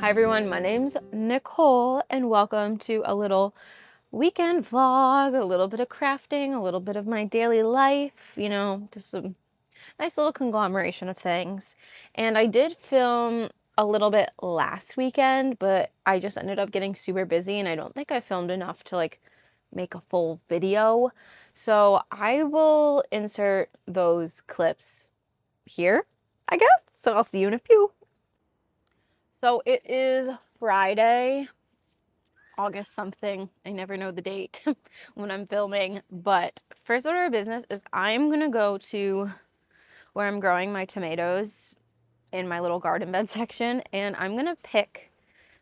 Hi everyone, my name's Nicole and welcome to a little weekend vlog, a little bit of crafting, a little bit of my daily life, you know, just a nice little conglomeration of things. And I did film a little bit last weekend, but I just ended up getting super busy and I don't think I filmed enough to like make a full video. So I will insert those clips here, I guess. So I'll see you in a few. So it is Friday, August something. I never know the date when I'm filming. But first order of business is I'm going to go to where I'm growing my tomatoes in my little garden bed section. And I'm going to pick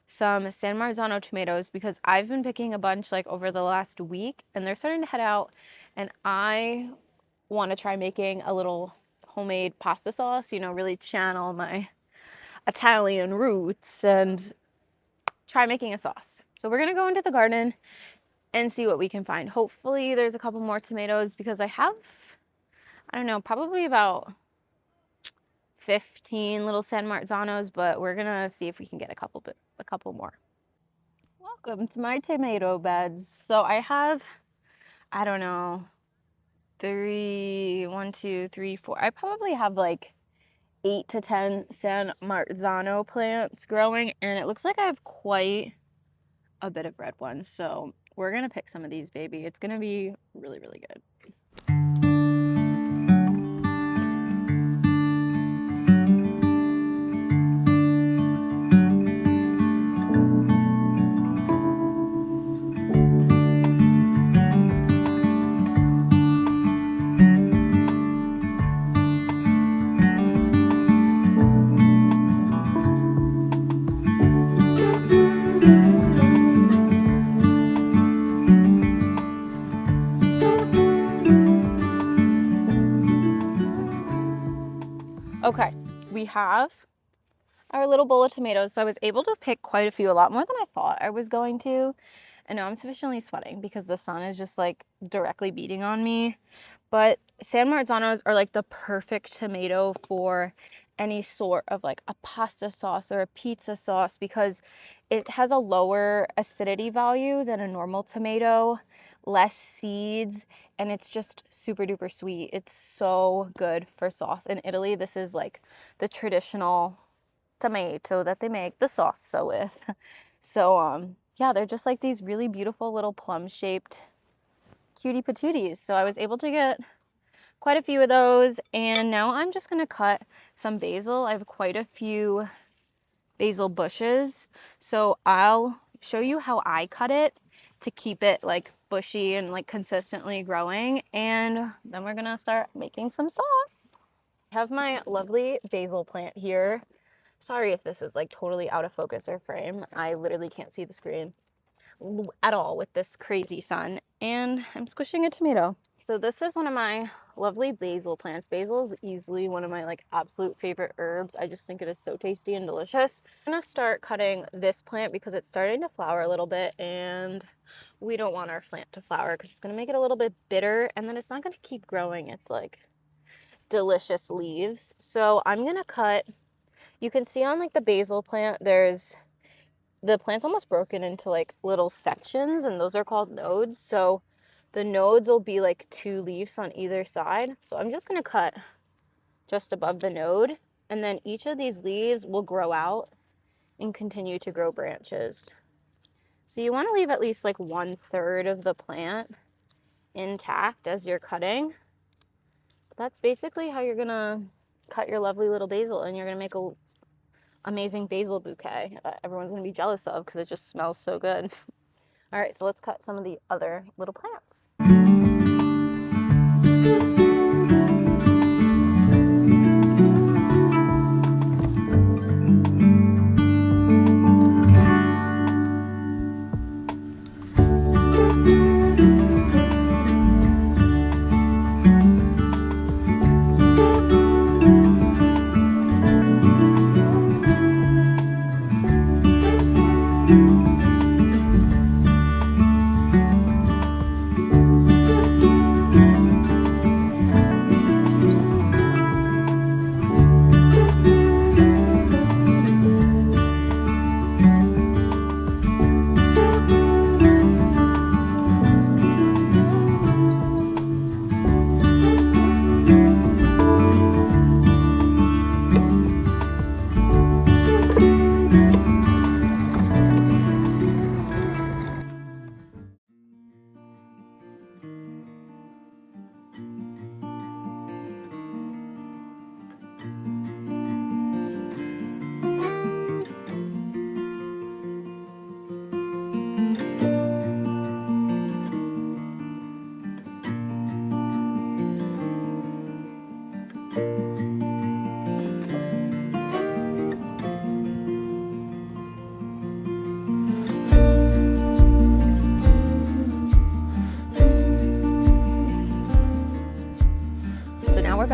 some San Marzano tomatoes because I've been picking a bunch like over the last week. And they're starting to head out. And I want to try making a little homemade pasta sauce, you know, really channel my Italian roots and try making a sauce. So we're gonna go into the garden and see what we can find. Hopefully there's a couple more tomatoes because I have, I don't know, probably about 15 little San Marzanos, but we're gonna see if we can get a couple more. Welcome to my tomato beds. So I have, I don't know, 1, 2, 3, 4. I probably have like 8 to 10 San Marzano plants growing, and it looks like I have quite a bit of red ones. So we're gonna pick some of these, baby. It's gonna be really, really good. Okay, we have our little bowl of tomatoes. So I was able to pick quite a few, a lot more than I thought I was going to. And now I'm sufficiently sweating because the sun is just like directly beating on me. But San Marzanos are like the perfect tomato for any sort of like a pasta sauce or a pizza sauce because it has a lower acidity value than a normal tomato, less seeds, and it's just super duper sweet. It's so good for sauce. In Italy, this is like the traditional tomato that they make the salsa with. So yeah, they're just like these really beautiful little plum shaped cutie patooties. So I was able to get quite a few of those, and now I'm just gonna cut some basil. I have quite a few basil bushes, so I'll show you how I cut it to keep it like bushy and like consistently growing, and then we're gonna start making some sauce. I have my lovely basil plant here. Sorry if this is like totally out of focus or frame. I literally can't see the screen at all with this crazy sun, and I'm squishing a tomato. So this is one of my lovely basil plants. Basil is easily one of my like absolute favorite herbs. I just think it is so tasty and delicious. I'm gonna start cutting this plant because it's starting to flower a little bit, and we don't want our plant to flower because it's gonna make it a little bit bitter, and then it's not gonna keep growing its like delicious leaves. So I'm gonna cut, you can see on like the basil plant, the plant's almost broken into like little sections, and those are called nodes. So the nodes will be like 2 leaves on either side. So I'm just gonna cut just above the node, and then each of these leaves will grow out and continue to grow branches. So you want to leave at least like 1/3 of the plant intact as you're cutting. That's basically how you're gonna cut your lovely little basil, and you're gonna make a amazing basil bouquet that everyone's gonna be jealous of because it just smells so good. All right, so let's cut some of the other little plants.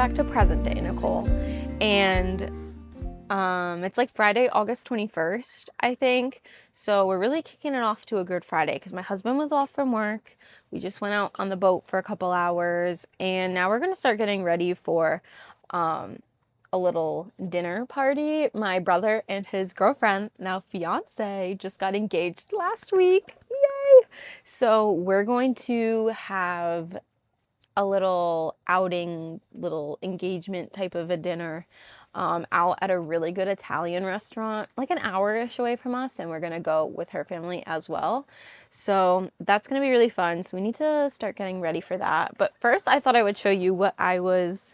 back to present day, Nicole. And it's like Friday, August 21st, I think. So we're really kicking it off to a good Friday because my husband was off from work. We just went out on the boat for a couple hours, and now we're going to start getting ready for a little dinner party. My brother and his girlfriend, now fiance, just got engaged last week. Yay! So we're going to have a little outing, little engagement type of a dinner out at a really good Italian restaurant, like an hour-ish away from us, and we're gonna go with her family as well. So that's gonna be really fun. So we need to start getting ready for that. But first, I thought I would show you what I was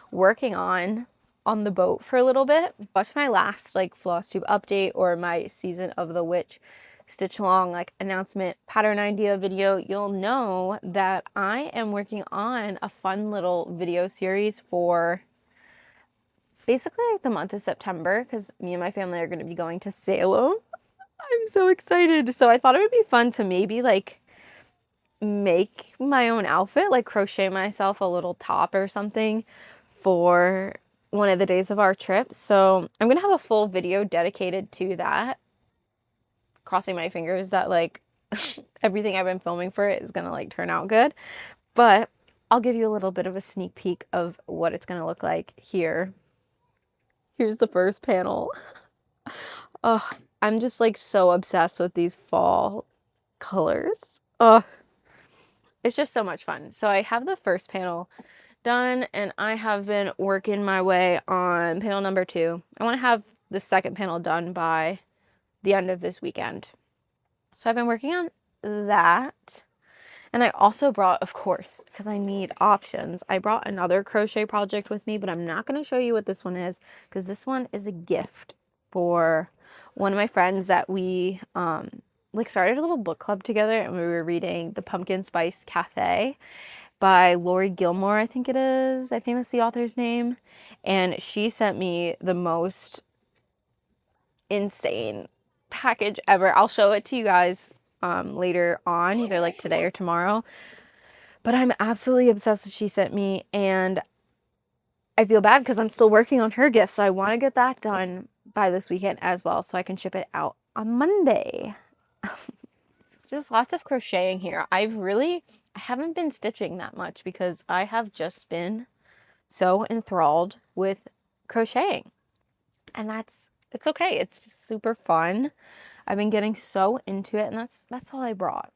working on the boat for a little bit. Watch my last like Flosstube update or my Season of the Witch Stitchalong like announcement pattern idea video. You'll know that I am working on a fun little video series for basically like the month of September, because me and my family are going to be going to Salem. I'm so excited. So I thought it would be fun to maybe like make my own outfit, like crochet myself a little top or something for one of the days of our trip. So I'm gonna have a full video dedicated to that. Crossing my fingers that like everything I've been filming for it is gonna like turn out good. But I'll give you a little bit of a sneak peek of what it's gonna look like here. Here's the first panel. Oh, I'm just like so obsessed with these fall colors. Oh, it's just so much fun. So I have the first panel done, and I have been working my way on panel number 2. I want to have the second panel done by the end of this weekend. So I've been working on that. And I also brought, of course, because I need options, I brought another crochet project with me, but I'm not going to show you what this one is because this one is a gift for one of my friends that we like started a little book club together, and we were reading The Pumpkin Spice Cafe by Lori Gilmore, I think it is. I think that's the author's name. And she sent me the most insane package ever. I'll show it to you guys later on, either like today or tomorrow. But I'm absolutely obsessed with what she sent me, and I feel bad because I'm still working on her gift, so I want to get that done by this weekend as well so I can ship it out on Monday. Just lots of crocheting here. I haven't been stitching that much because I have just been so enthralled with crocheting. And it's okay. It's just super fun. I've been getting so into it, and that's all I brought.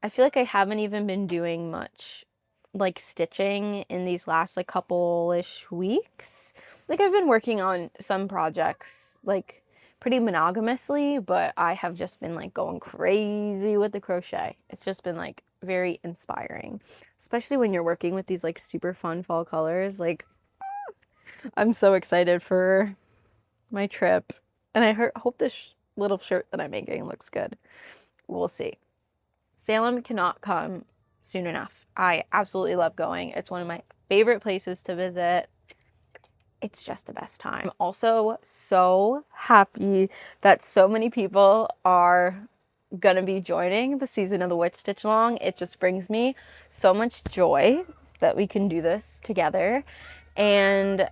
I feel like I haven't even been doing much like stitching in these last like couple-ish weeks. Like I've been working on some projects like pretty monogamously, but I have just been like going crazy with the crochet. It's just been like very inspiring, especially when you're working with these like super fun fall colors. Like I'm so excited for my trip, and I hope this little shirt that I'm making looks good. We'll see. Salem cannot come soon enough. I absolutely love going. It's one of my favorite places to visit. It's just the best time. I'm also so happy that so many people are gonna be joining the Season of the Witch Stitchalong. It just brings me so much joy that we can do this together, and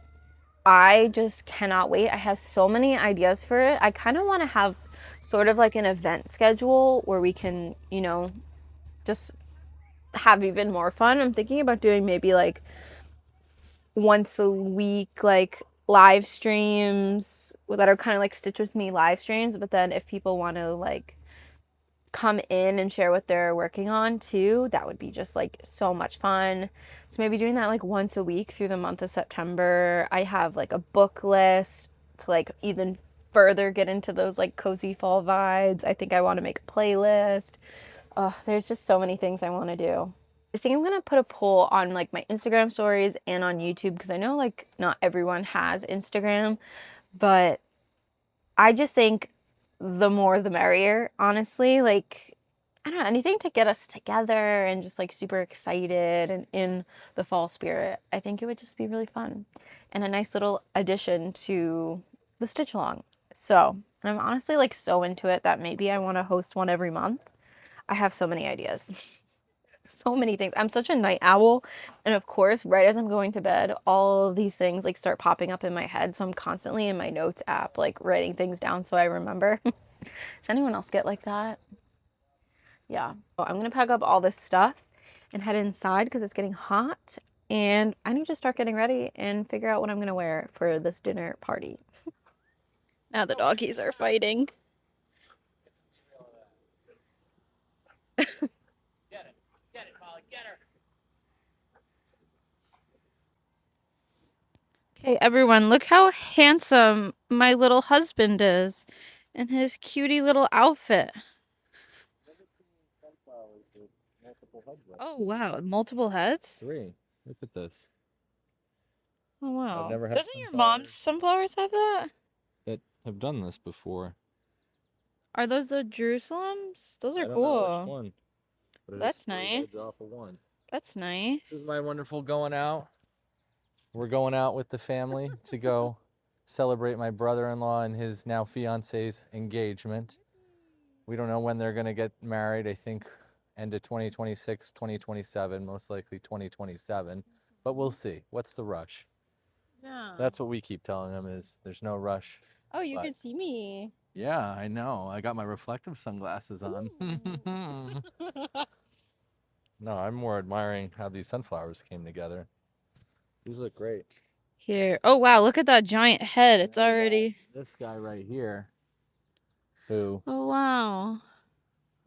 I just cannot wait. I have so many ideas for it. I kind of want to have sort of like an event schedule where we can, you know, just have even more fun. I'm thinking about doing maybe like once a week, like live streams that are kind of like Stitch With Me live streams. But then if people want to like come in and share what they're working on too, that would be just like so much fun. So maybe doing that like once a week through the month of September. I have like a book list to like even further get into those like cozy fall vibes. I think I want to make a playlist. There's just so many things I want to do. I think I'm gonna put a poll on like my Instagram stories and on YouTube, because I know like not everyone has Instagram, but I just think the more the merrier, honestly. Like, I don't know, anything to get us together and just like super excited and in the fall spirit. I think it would just be really fun and a nice little addition to the Stitch Along. So I'm honestly like so into it that maybe I want to host one every month. I have so many ideas. so many things. I'm such a night owl, and of course, right as I'm going to bed, all of these things like start popping up in my head, so I'm constantly in my notes app like writing things down so I remember. Does anyone else get like that? Yeah. Well, I'm gonna pack up all this stuff and head inside because it's getting hot, and I need to start getting ready and figure out what I'm gonna wear for this dinner party. Now the doggies are fighting. Get it, Molly, get her. Okay, everyone, look how handsome my little husband is in his cutie little outfit. Oh, wow. Multiple heads? 3. Look at this. Oh, wow. I've never had Doesn't your mom's sunflowers have that? That have done this before. Are those the Jerusalems? Those are I don't cool. know which one, but That's nice. Off of one. That's nice. This is my wonderful going out. We're going out with the family to go celebrate my brother-in-law and his now fiance's engagement. We don't know when they're going to get married. I think end of 2026, 2027, most likely 2027. But we'll see. What's the rush? Yeah. That's what we keep telling them is there's no rush. Oh, you can see me. Yeah, I know. I got my reflective sunglasses on. No, I'm more admiring how these sunflowers came together. These look great. Here. Oh, wow. Look at that giant head. It's already... This guy right here, who Oh, wow.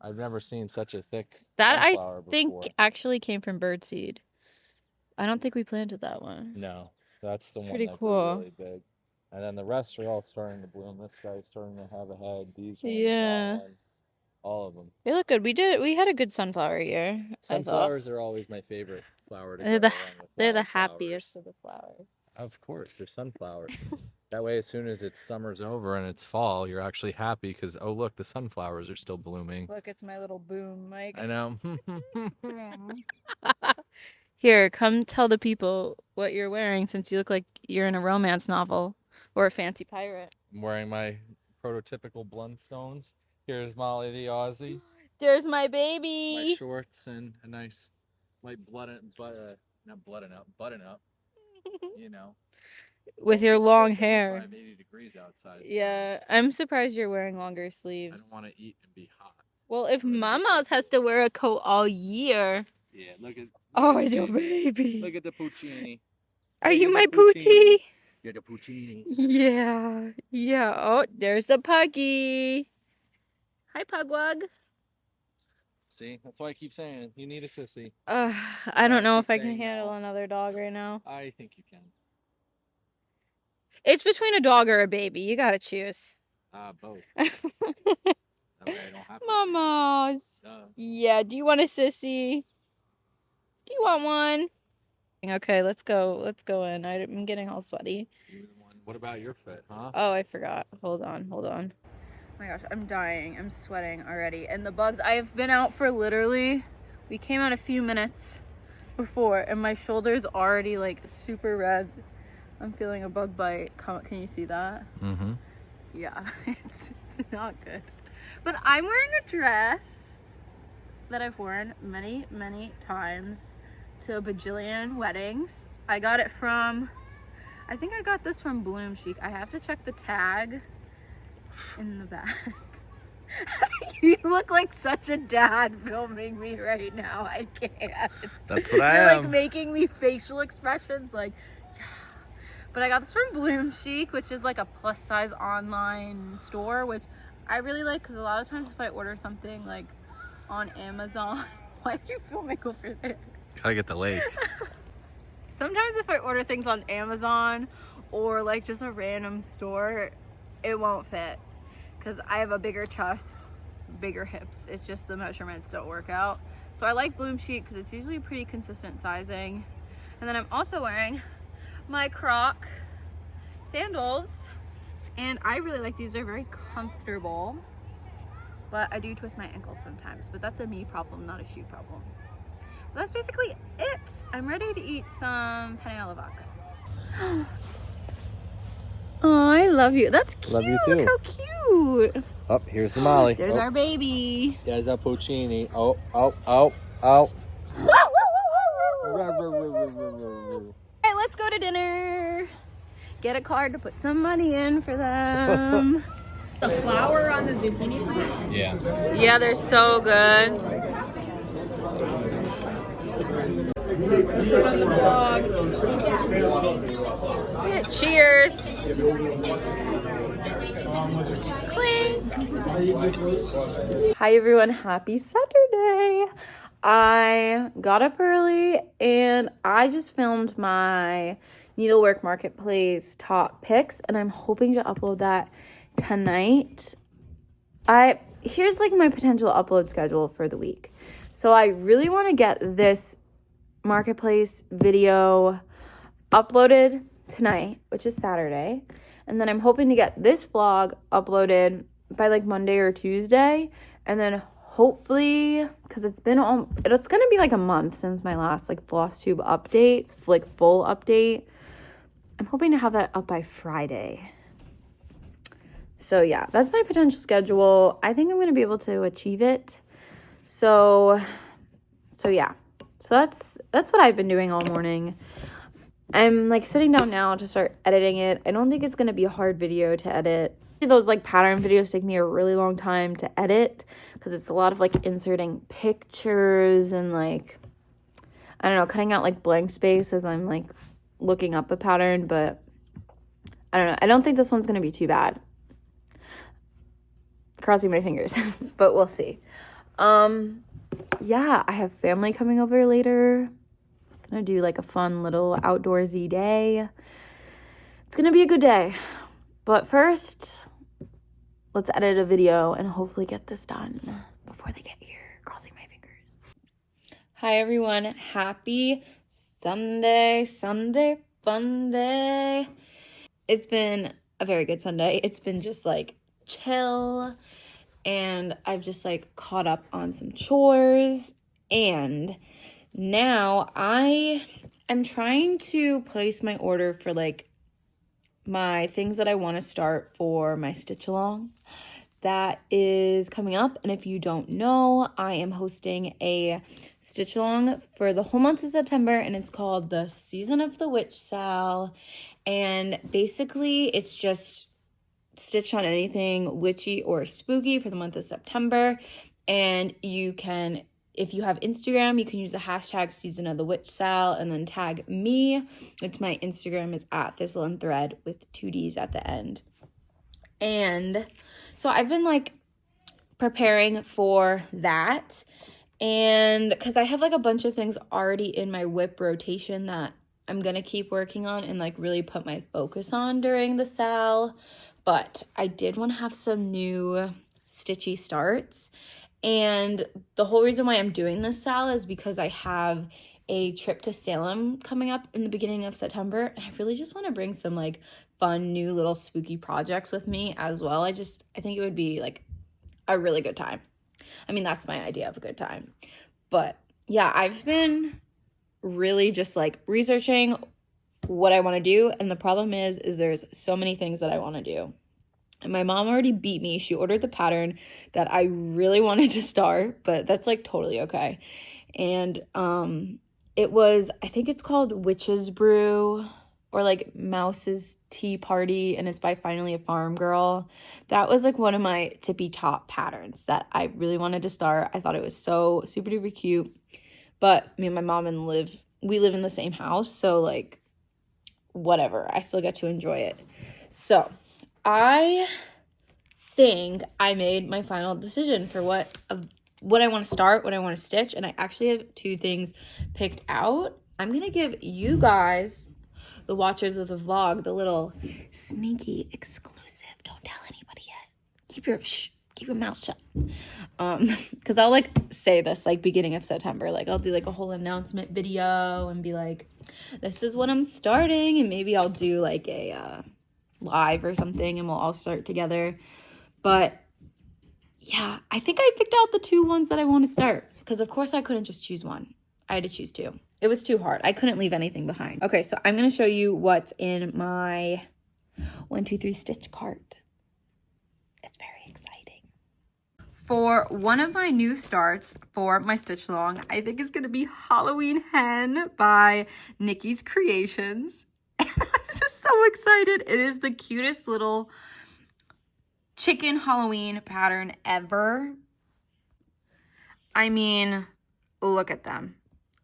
I've never seen such a thick That I sunflower think before. actually came from birdseed. I don't think we planted that one. No, that's the one pretty that cool. grew really big. And then the rest are all starting to bloom. This guy's starting to have a head. These ones, Yeah. that one, all of them. They look good. We had a good sunflower year. Sunflowers are always my favorite flower to They're go the along with they're the wildflowers. happiest of the flowers. Of course, they're sunflowers. That way, as soon as it's summer's over and it's fall, you're actually happy because, oh, look, the sunflowers are still blooming. Look, it's my little boom, Mike. I know. Here, come tell the people what you're wearing since you look like you're in a romance novel or a fancy pirate. I'm wearing my prototypical Blundstones. Here's Molly the Aussie. There's my baby. My shorts and a nice light button up, you know. With your long It's hair. 80 degrees outside. Yeah, I'm surprised you're wearing longer So sleeves. I don't want to eat and be hot. Well, if Mama's has to wear a coat all year. Yeah, look at. Oh, I do, baby. Look at the Puccini. Are you my Poochie? You're the Puccini. Yeah. Yeah. Oh, there's the puggy. Hi, Pugwug. See, that's why I keep saying you need a sissy. I don't know if I can saying handle no. another dog right now. I think you can. It's between a dog or a baby. You gotta choose. Both. That way I don't have to. Mamas. Yeah, do you want a sissy? Do you want one? Okay, let's go. Let's go in. I'm getting all sweaty. What about your fit, huh? Oh, I forgot. Hold on. Oh my gosh, I'm dying. I'm sweating already. And the bugs, I've been out for literally, we came out a few minutes before and my shoulder's already like super red. I'm feeling a bug bite. Can you see that? Mm-hmm. Yeah, it's not good. But I'm wearing a dress that I've worn many, many times to a bajillion weddings. I got it from, I think I got this from Bloom Chic. I have to check the tag in the back. You look like such a dad filming me right now. I can't. That's what I You're am. like making me facial expressions like, yeah. But I got this from Bloom Chic, which is like a plus size online store, which I really like because a lot of times if I order something like on Amazon, why are you filming over there? Gotta get the lake. Sometimes if I order things on Amazon or like just a random store, it won't fit because I have a bigger chest, bigger hips. It's just the measurements don't work out. So I like Bloom Chic because it's usually pretty consistent sizing. And then I'm also wearing my Croc sandals and I really like these. They're very comfortable, but I do twist my ankles sometimes, but that's a me problem, not a shoe problem. But that's basically it. I'm ready to eat some penne alla vodka. Oh, I love you. That's cute. Love you too. Look how cute. Oh, here's the Molly. There's our baby. There's our Puccini. Oh. right, let's go to dinner. Get a card to put some money in for them. The flower on the zucchini plant? Yeah. Yeah, they're so good. Yeah, cheers. Clink. Hi everyone, happy Saturday. I got up early and I just filmed my needlework marketplace top picks, and I'm hoping to upload that tonight. Here's like my potential upload schedule for the week. So I really want to get this marketplace video uploaded tonight, which is Saturday, and then I'm hoping to get this vlog uploaded by like Monday or Tuesday, and then hopefully, because it's gonna be like a month since my last like Flosstube update, like full update, I'm hoping to have that up by Friday. So yeah, that's my potential schedule. I think I'm going to be able to achieve it. So yeah. So that's what I've been doing all morning. I'm like sitting down now to start editing it. I don't think it's going to be a hard video to edit. Those like pattern videos take me a really long time to edit because it's a lot of like inserting pictures and like, I don't know, cutting out like blank space as I'm like looking up a pattern, but I don't know. I don't think this one's going to be too bad. Crossing my fingers, but we'll see. Yeah, I have family coming over later. Gonna do like a fun little outdoorsy day. It's gonna be a good day. But first, let's edit a video and hopefully get this done before they get here. Crossing my fingers. Hi everyone, happy Sunday fun day. It's been a very good Sunday. It's been just like chill, and I've just like caught up on some chores, and now I am trying to place my order for like my things that I want to start for my Stitchalong that is coming up. And if you don't know, I am hosting a Stitchalong for the whole month of September, and it's called the Season of the Witch Sal, and basically it's just stitch on anything witchy or spooky for the month of September. And you can, if you have Instagram, you can use the hashtag Season of the Witch Sal and then tag me, which my Instagram is at thistleandthreadyt with 2 D's at the end. And so I've been like preparing for that, and because I have like a bunch of things already in my whip rotation that I'm gonna keep working on and like really put my focus on during the sal. But I did want to have some new stitchy starts, and the whole reason why I'm doing this sal is because I have a trip to Salem coming up in the beginning of September, and I really just want to bring some like fun new little spooky projects with me as well. I think it would be like a really good time. I mean, that's my idea of a good time. But yeah, I've been really just like researching what I want to do, and the problem is there's so many things that I want to do. And my mom already beat me. She ordered the pattern that I really wanted to start, but that's like totally okay. And it was, I think it's called Witch's Brew or like Mouse's Tea Party, and it's by Finally a Farmgirl. That was like one of my tippy top patterns that I really wanted to start. I thought it was so super duper cute. But me and my mom we live in the same house, so like whatever, I still get to enjoy it. So I think I made my final decision for what I want to start, what I want to stitch, and I actually have 2 things picked out. I'm gonna give you guys, the watchers of the vlog, the little sneaky exclusive. Don't tell anybody yet. Keep your mouth shut. Because I'll like say this like beginning of September, like I'll do like a whole announcement video and be like, this is what I'm starting, and maybe I'll do like a live or something and we'll all start together. But yeah, I think I picked out the 2 ones that I want to start, because of course I couldn't just choose one. I had to choose 2. It was too hard. I couldn't leave anything behind. Okay, so I'm going to show you what's in my 1, 2, 3 stitch cart. It's very exciting. for one of my new starts for my stitch along. I think it's going to be Halloween Hen by Niky's Creations. And I'm just so excited. It is the cutest little chicken Halloween pattern ever. I mean, look at them.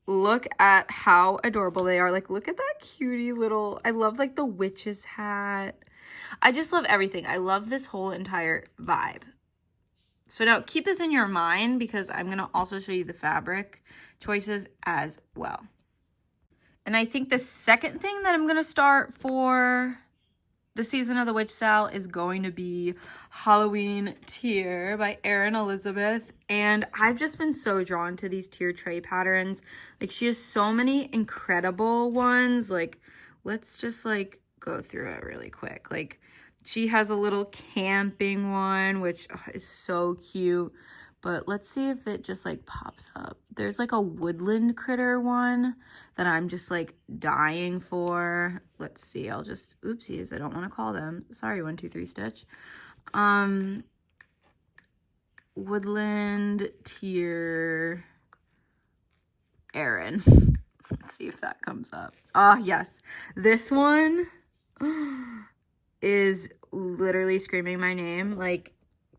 Look at how adorable they are. Like, look at that cutie little, I love like the witch's hat. I just love everything. I love this whole entire vibe. So now keep this in your mind because I'm going to also show you the fabric choices as well. And I think the second thing that I'm going to start for the Season of the Witch Sal is going to be Halloween Tier by Erin Elizabeth. And I've just been so drawn to these tier tray patterns. Like, she has so many incredible ones. Like, let's just like go through it really quick. Like, she has a little camping one, which is so cute. But let's see if it just like pops up. There's like a woodland critter one that I'm just like dying for. Let's see. I'll just, oopsies, I don't want to call them. Sorry, 1, 2, 3 Stitch. Woodland Tier Erin. Let's see if that comes up. Ah, yes. This one is literally screaming my name. Like,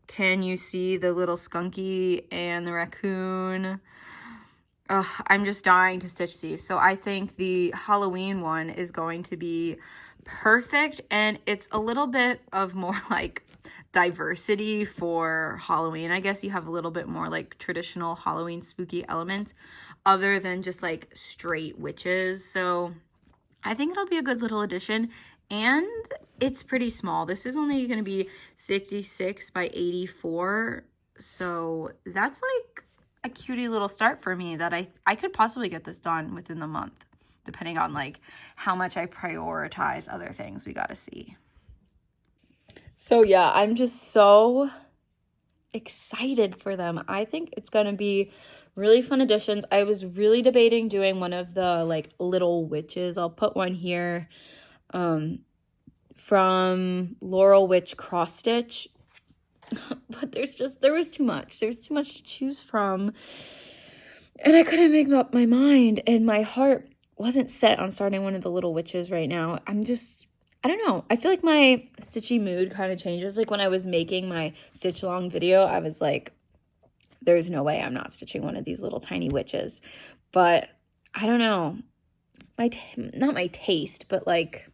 can you see the little skunky and the raccoon? Ugh, I'm just dying to stitch these. So I think the Halloween one is going to be perfect. And it's a little bit of more like diversity for Halloween. I guess you have a little bit more like traditional Halloween spooky elements other than just like straight witches. So I think it'll be a good little addition. And it's pretty small. This is only going to be 66 by 84. So that's like a cutie little start for me that I could possibly get this done within the month, depending on like how much I prioritize other things. We got to see. So yeah, I'm just so excited for them. I think it's going to be really fun additions. I was really debating doing one of the like little witches. I'll put one here. From Laurel Witch Cross Stitch, but there was too much to choose from, and I couldn't make up my mind, and my heart wasn't set on starting one of the little witches right now. I don't know, I feel like my stitchy mood kind of changes. Like when I was making my stitch along video, I was like, there's no way I'm not stitching one of these little tiny witches. But I don't know, not my taste, but like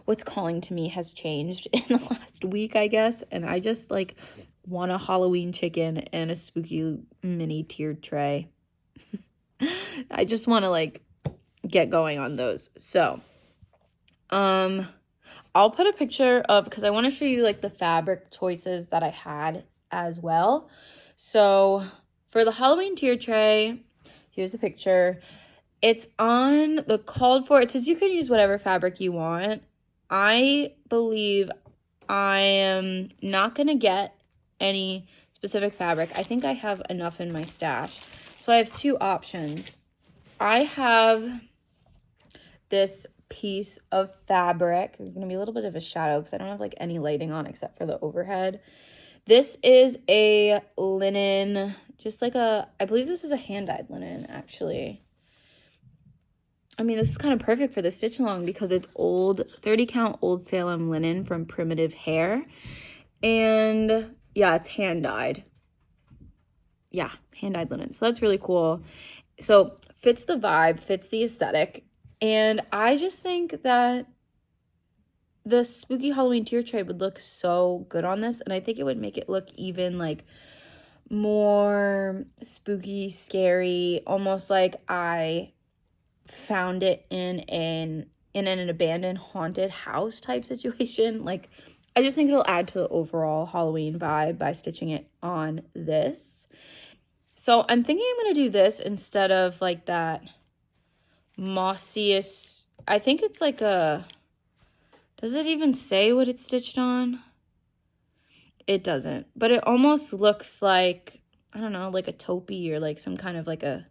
what's calling to me has changed in the last week, I guess. And I just like want a Halloween chicken and a spooky mini tiered tray. I just want to like get going on those. So, I'll put a picture of, because I want to show you like the fabric choices that I had as well. So for the Halloween tier tray, here's a picture. It's on the called for. It says you can use whatever fabric you want. I believe I am not going to get any specific fabric. I think I have enough in my stash. So I have two options. I have this piece of fabric. There's going to be a little bit of a shadow because I don't have like any lighting on except for the overhead. This is a linen, just like I believe this is a hand-dyed linen actually. I mean, this is kind of perfect for the stitch along because it's old 30 count Old Salem linen from Primitive Hair. And yeah, it's hand dyed. Yeah, hand dyed linen. So that's really cool. So fits the vibe, fits the aesthetic. And I just think that the spooky Halloween tier tray would look so good on this. And I think it would make it look even like more spooky, scary, almost like I found it in an abandoned haunted house type situation. Like, I just think it'll add to the overall Halloween vibe by stitching it on this. So I'm thinking I'm going to do this instead of like that mossiest, I think it's like a, does it even say what it's stitched on? It doesn't, but it almost looks like, I don't know, like a taupey or like some kind of like a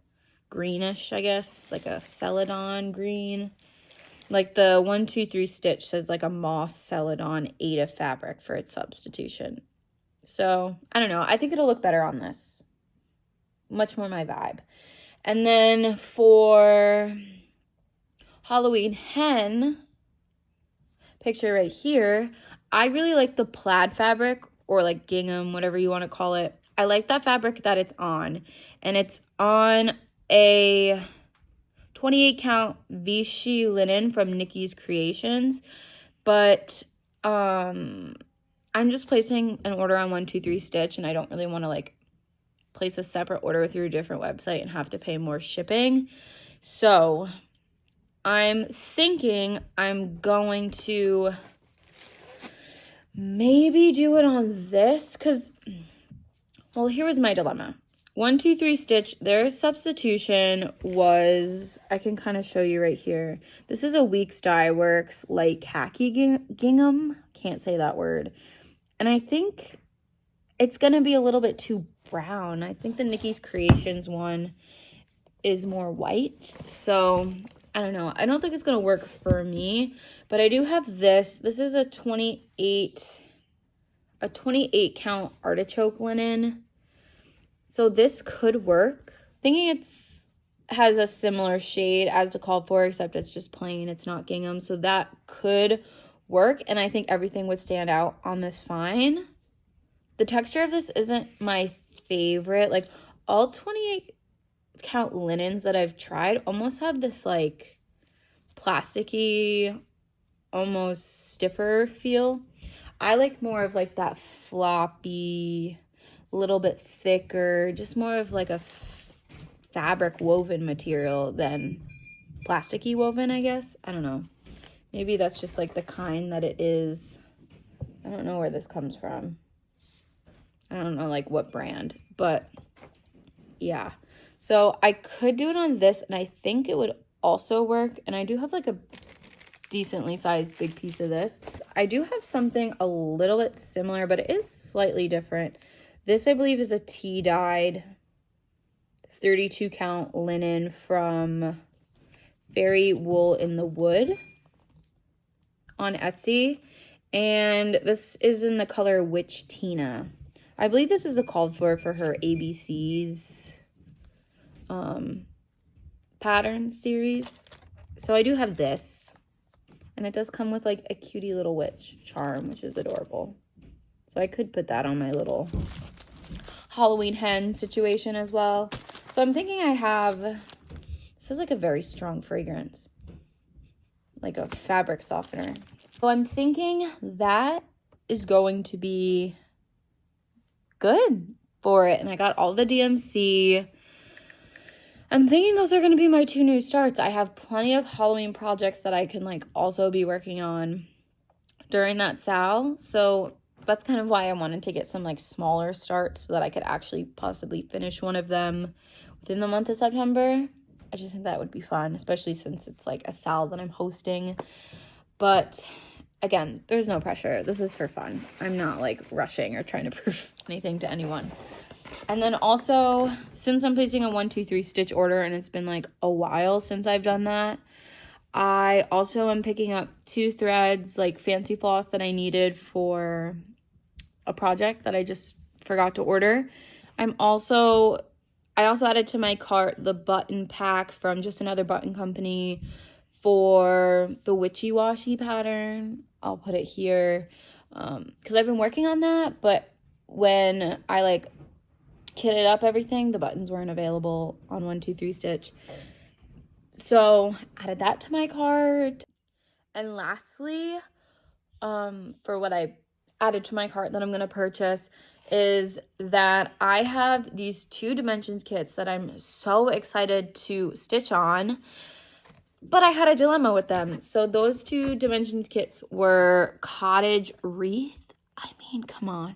greenish, I guess, like a celadon green. Like the 1, 2, 3 stitch says like a moss celadon 8 of fabric for its substitution. So, I don't know. I think it'll look better on this. Much more my vibe. And then for Halloween hen, picture right here, I really like the plaid fabric, or like gingham, whatever you want to call it. I like that fabric that it's on. And it's on a 28 count Vichy linen from Niky's Creations. But I'm just placing an order on 123 Stitch, and I don't really want to like place a separate order through a different website and have to pay more shipping. So I'm thinking I'm going to maybe do it on this, because, well, here was my dilemma. 123 Stitch, their substitution was, I can kind of show you right here. This is a Weeks Dye Works light khaki gingham. Can't say that word. And I think it's going to be a little bit too brown. I think the Niky's Creations one is more white. So, I don't know. I don't think it's going to work for me. But I do have this. This is a 28 count artichoke linen. So this could work. Thinking has a similar shade as the called for, except it's just plain. It's not gingham. So that could work. And I think everything would stand out on this fine. The texture of this isn't my favorite. Like, all 28 count linens that I've tried almost have this like plasticky, almost stiffer feel. I like more of like that floppy, little bit thicker, just more of like a fabric woven material than plasticky woven, I guess. I don't know. Maybe that's just like the kind that it is. I don't know where this comes from. I don't know like what brand, but yeah. So I could do it on this, and I think it would also work. And I do have like a decently sized big piece of this. I do have something a little bit similar, but it is slightly different. This, I believe, is a tea-dyed 32 count linen from Fairy Wool in the Wood on Etsy. And this is in the color Witch Tina. I believe this is a called for her ABCs pattern series. So I do have this. And it does come with like a cutie little witch charm, which is adorable. So I could put that on my little Halloween hen situation as well. So I'm thinking this is like a very strong fragrance, like a fabric softener. So I'm thinking that is going to be good for it. And I got all the DMC. I'm thinking those are going to be my 2 new starts. I have plenty of Halloween projects that I can like also be working on during that sale. So that's kind of why I wanted to get some like smaller starts so that I could actually possibly finish one of them within the month of September. I just think that would be fun, especially since it's like a sale that I'm hosting. But again, there's no pressure. This is for fun. I'm not like rushing or trying to prove anything to anyone. And then also, since I'm placing a 123 Stitch order and it's been like a while since I've done that, I also am picking up 2 threads, like fancy floss, that I needed for a project that I just forgot to order. I also added to my cart the button pack from just another button company for the Witchy Washy pattern. I'll put it here because I've been working on that, but when I like kitted up everything, the buttons weren't available on 123 Stitch. So added that to my cart. And lastly, for what I added to my cart that I'm going to purchase is that I have these 2 dimensions kits that I'm so excited to stitch on, but I had a dilemma with them. So those 2 dimensions kits were Cottage Wreath. I mean, come on.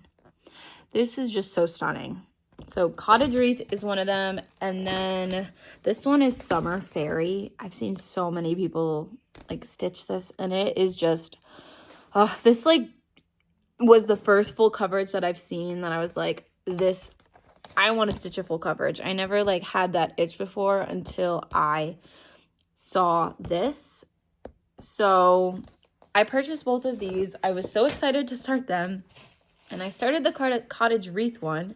This is just so stunning. So Cottage Wreath is one of them, and then this one is Summer Fairy. I've seen so many people like stitch this, and it is just this like was the first full coverage that I've seen that I was like, this, I want to stitch a full coverage. I never like had that itch before until I saw this. So I purchased both of these. I was so excited to start them. And I started the Cottage Wreath one,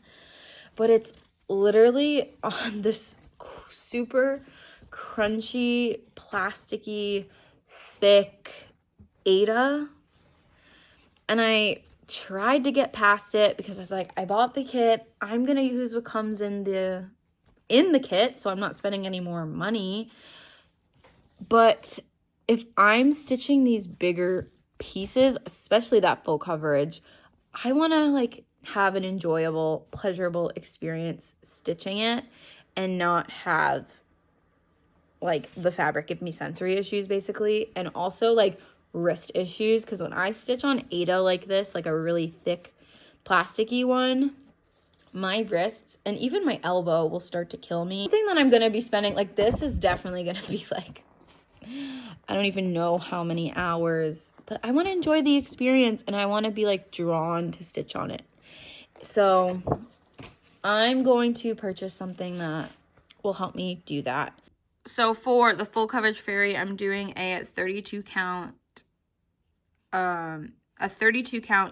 but it's literally on this super crunchy, plasticky, thick Ada. And I tried to get past it because I was like, I bought the kit. I'm going to use what comes in the kit, so I'm not spending any more money. But if I'm stitching these bigger pieces, especially that full coverage, I want to like have an enjoyable, pleasurable experience stitching it and not have like the fabric give me sensory issues basically, and also like wrist issues, because when I stitch on Ada like this, like a really thick plasticky one, my wrists and even my elbow will start to kill me. Something that I'm gonna be spending, like this is definitely gonna be like, I don't even know how many hours, but I want to enjoy the experience and I want to be like drawn to stitch on it. So I'm going to purchase something that will help me do that. So for the full coverage fairy, I'm doing a 32 count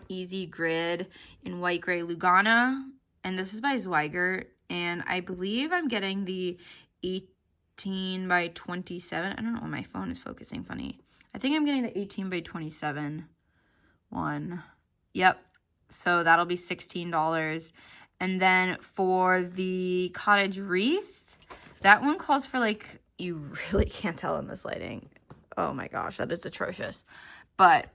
easy grid in white gray Lugana, and this is by Zweigart, and I believe I'm getting the 18 by 27. I don't know why my phone is focusing funny. I think I'm getting the 18 by 27 one. Yep. So that'll be $16. And then for the Cottage Wreath, that one calls for like, you really can't tell in this lighting. Oh my gosh, that is atrocious. But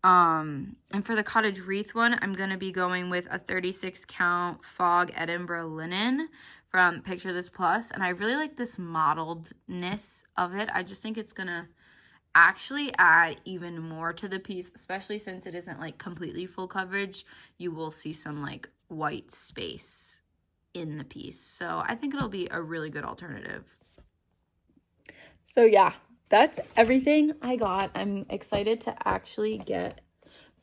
and for the Cottage Wreath one, I'm going to be going with a 36 count Fog Edinburgh linen from Picture This Plus. And I really like this modeledness of it. I just think it's going to actually add even more to the piece, especially since it isn't like completely full coverage. You will see some like white space in the piece. So I think it'll be a really good alternative. So yeah, that's everything I got. I'm excited to actually get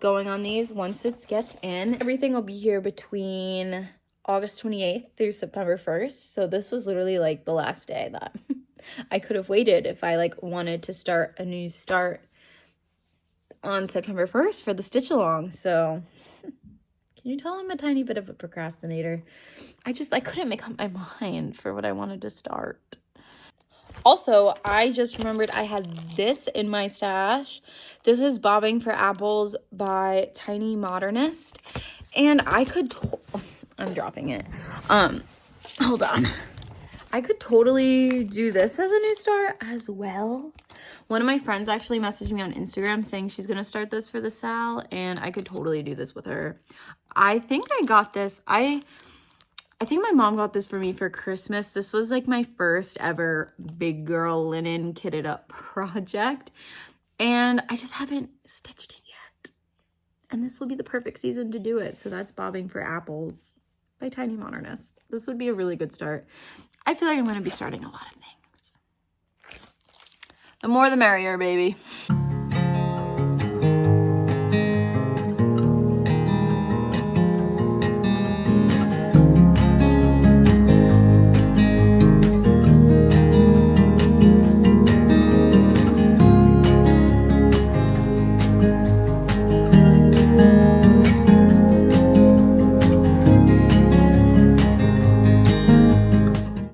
going on these once it gets in. Everything will be here between August 28th through September 1st. So this was literally like the last day that I could have waited if I like wanted to start a new start on September 1st for the Stitchalong. So can you tell I'm a tiny bit of a procrastinator? I couldn't make up my mind for what I wanted to start. Also, I just remembered I had this in my stash. This is Bobbing for Apples by Tiny Modernist. And I could, I'm dropping it. Hold on. I could totally do this as a new start as well. One of my friends actually messaged me on Instagram saying she's going to start this for the Sal, and I could totally do this with her. I think I got this. I think my mom got this for me for Christmas. This was like my first ever big girl linen kitted up project. And I just haven't stitched it yet. And this will be the perfect season to do it. So that's Bobbing for Apples by Tiny Modernist. This would be a really good start. I feel like I'm going to be starting a lot of things. The more the merrier, baby.